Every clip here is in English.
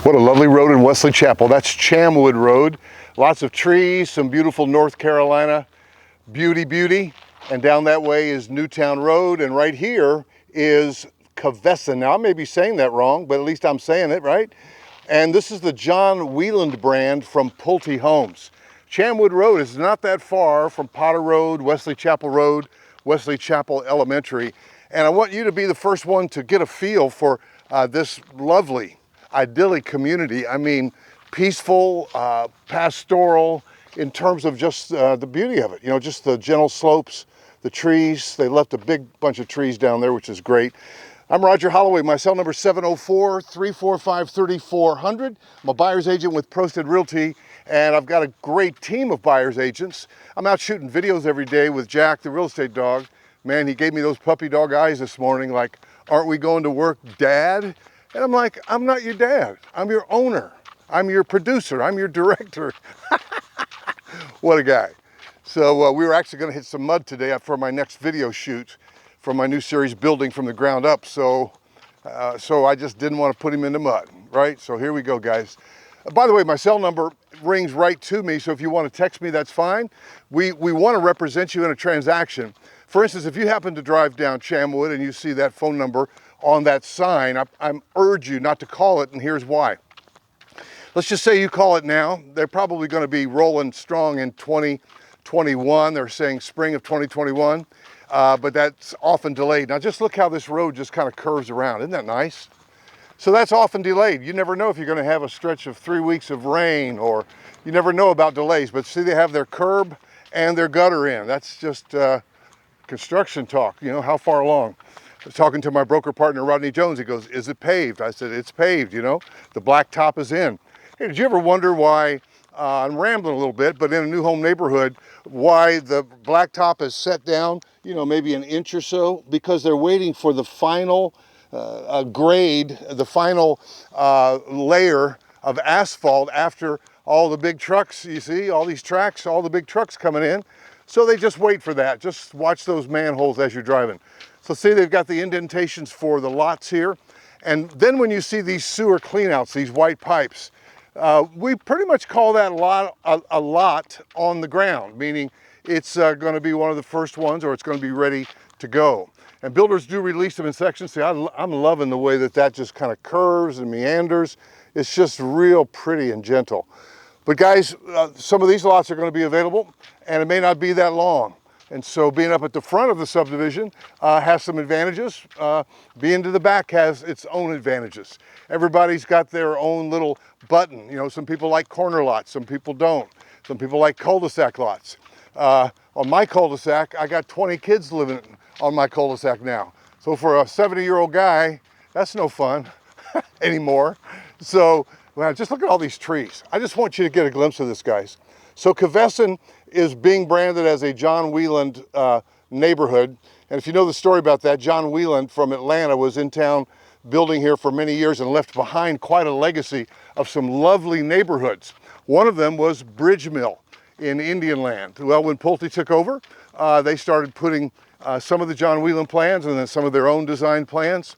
What a lovely road in Wesley Chapel. That's Chambwood Road. Lots of trees, some beautiful North Carolina beauty. And down that way is Newtown Road. And right here is Cavesson. Now, I may be saying that wrong, but at least I'm saying it right. And this is the John Wieland brand from Pulte Homes. Chambwood Road is not that far from Potter Road, Wesley Chapel Road, Wesley Chapel Elementary. And I want you to be the first one to get a feel for this lovely, idyllic community. I mean, peaceful, pastoral, in terms of just the beauty of it. You know, just the gentle slopes, the trees. They left a big bunch of trees down there, which is great. I'm Roger Holloway. My cell number is 704-345-3400. I'm a buyer's agent with Prosted Realty, and I've got a great team of buyer's agents. I'm out shooting videos every day with Jack, the real estate dog. Man, he gave me those puppy dog eyes this morning, like, aren't we going to work, Dad? And I'm like, I'm not your dad. I'm your owner. I'm your producer. I'm your director. What a guy. So we were actually going to hit some mud today for my next video shoot for my new series, Building from the Ground Up. So I just didn't want to put him in the mud, right? So here we go, guys. By the way, my cell number rings right to me, so if you want to text me, that's fine. We want to represent you in a transaction. For instance, if you happen to drive down Chambwood and you see that phone number on that sign, I urge you not to call it, and here's why. Let's just say you call it now. They're probably going to be rolling strong in 2021. They're saying spring of 2021, but that's often delayed. Now just look how this road just kind of curves around. Isn't that nice? So that's often delayed. You never know if you're going to have a stretch of 3 weeks of rain, or you never know about delays. But see, they have their curb and their gutter in. That's just construction talk, you know, how far along. I was talking to my broker partner, Rodney Jones. He goes, is it paved? I said, it's paved, you know, the black top is in. Hey, did you ever wonder why, I'm rambling a little bit, but in a new home neighborhood, why the black top is set down, you know, maybe an inch or so? Because they're waiting for the final grade, the final layer of asphalt after all the big trucks, you see, all these tracks, all the big trucks coming in. So they just wait for that. Just watch those manholes as you're driving. So see, they've got the indentations for the lots here. And then when you see these sewer cleanouts, these white pipes, we pretty much call that a lot on the ground, meaning it's going to be one of the first ones, or it's going to be ready to go. And builders do release them in sections. See, I'm loving the way that just kind of curves and meanders. It's just real pretty and gentle. But guys, some of these lots are going to be available, and it may not be that long. And so being up at the front of the subdivision has some advantages. Being to the back has its own advantages. Everybody's got their own little button. You know, some people like corner lots, some people don't. Some people like cul-de-sac lots. On my cul-de-sac, I got 20 kids living on my cul-de-sac now. So for a 70-year-old guy, that's no fun anymore. So well, just look at all these trees. I just want you to get a glimpse of this, guys. So Cavesson is being branded as a John Wieland neighborhood. And if you know the story about that, John Wieland from Atlanta was in town building here for many years and left behind quite a legacy of some lovely neighborhoods. One of them was Bridge Mill in Indian Land. Well, when Pulte took over, they started putting some of the John Wieland plans and then some of their own design plans.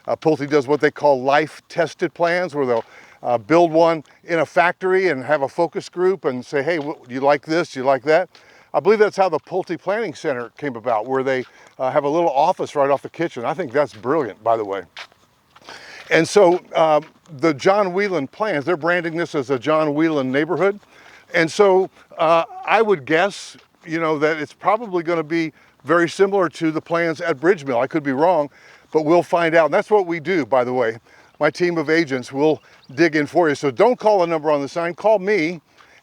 Pulte does what they call life-tested plans, where they'll build one in a factory and have a focus group and say, hey, you like this, you like that? I believe that's how the Pulte Planning Center came about, where they have a little office right off the kitchen. I think that's brilliant, by the way. And so the John Wieland plans, they're branding this as a John Wieland neighborhood. And so I would guess, you know, that it's probably going to be very similar to the plans at Bridge Mill. I could be wrong, but we'll find out. And that's what we do, by the way. My team of agents will dig in for you. So don't call a number on the sign, call me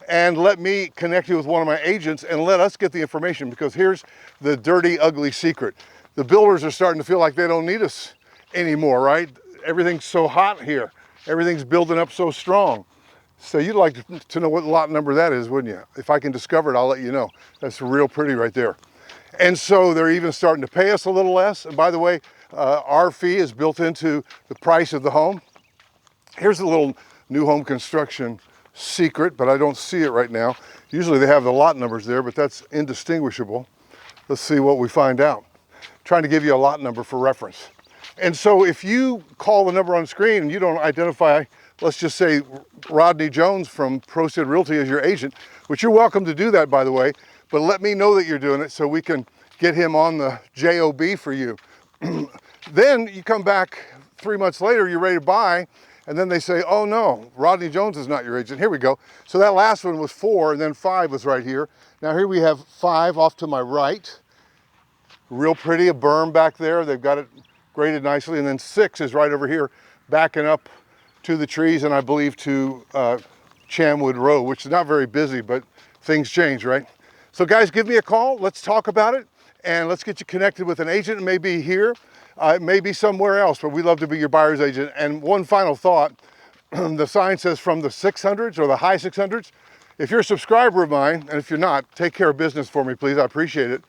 and let me connect you with one of my agents and let us get the information, because here's the dirty, ugly secret. The builders are starting to feel like they don't need us anymore, right? Everything's so hot here. Everything's building up so strong. So you'd like to know what lot number that is, wouldn't you? If I can discover it, I'll let you know. That's real pretty right there. And so they're even starting to pay us a little less. And by the way, our fee is built into the price of the home. Here's a little new home construction secret, but I don't see it right now. Usually they have the lot numbers there, but that's indistinguishable. Let's see what we find out. Trying to give you a lot number for reference. And so if you call the number on screen and you don't identify let's just say Rodney Jones from Prosted Realty as your agent, which you're welcome to do that, by the way, but let me know that you're doing it so we can get him on the JOB for you. Then you come back 3 months later, you're ready to buy, and then they say, oh no, Rodney Jones is not your agent. Here we go. So that last one was 4, and then 5 was right here. Now here we have 5 off to my right. Real pretty, a berm back there. They've got it graded nicely. And then 6 is right over here, backing up to the trees and I believe to Chambwood Road, which is not very busy, but things change, right? So guys, give me a call. Let's talk about it and let's get you connected with an agent. It may be here, it may be somewhere else, but we'd love to be your buyer's agent. And one final thought, the sign says from the 600s or the high 600s. If you're a subscriber of mine, and if you're not, take care of business for me, please. I appreciate it.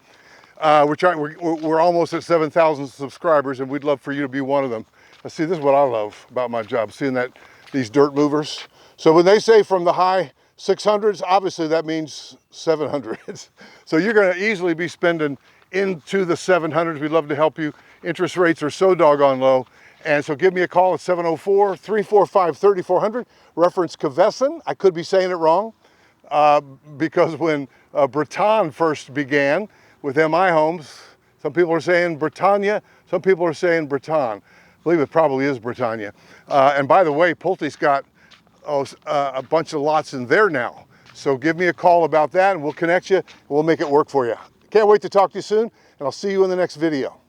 We're almost at 7,000 subscribers, and we'd love for you to be one of them. See, this is what I love about my job, seeing these dirt movers. So when they say from the high 600s, obviously that means 700s. So you're going to easily be spending into the 700s. We'd love to help you. Interest rates are so doggone low. And so give me a call at 704-345-3400. Reference Cavesson. I could be saying it wrong because when Breton first began, with MI Homes, some people are saying Britannia, some people are saying Breton. I believe it probably is Britannia. And by the way, Pulte's got a bunch of lots in there now. So give me a call about that and we'll connect you and we'll make it work for you. Can't wait to talk to you soon, and I'll see you in the next video.